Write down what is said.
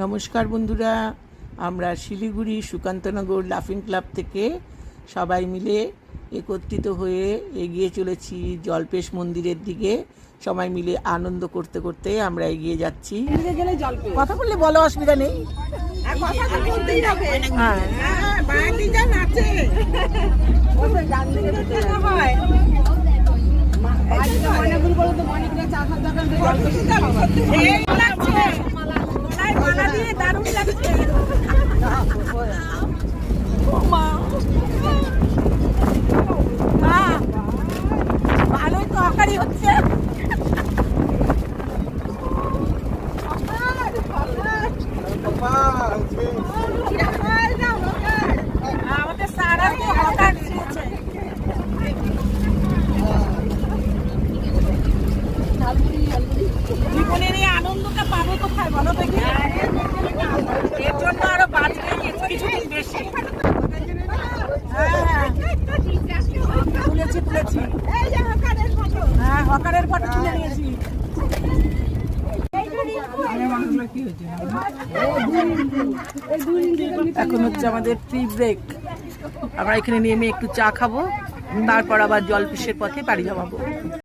নমস্কার বন্ধুরা, আমরা শিলিগুড়ি সুকান্তনগর লাফিং ক্লাব থেকে সবাই মিলে একত্রিত হয়ে এগিয়ে চলেছি জলপেশ মন্দিরের দিকে। সবাই মিলে আনন্দ করতে করতে আমরা এগিয়ে যাচ্ছি। কথা বললে বলো, অসুবিধা নেই। ভালোই তো আকারি হচ্ছে। আমাদের সারা হকার দিয়েছে। জীবনের এই আনন্দটা পাবো কোথায় বলো দেখি? এর জন্য আরো বাঁচবে কিছুদিন বেশি। তুলেছি হ্যাঁ, হকারের ফটো তুলে নিয়েছি। এখন হচ্ছে আমাদের টি ব্রেক। আমরা এখানে নেমে একটু চা খাবো, তারপর আবার জলপেশের পথে পাড়ি জমাবো।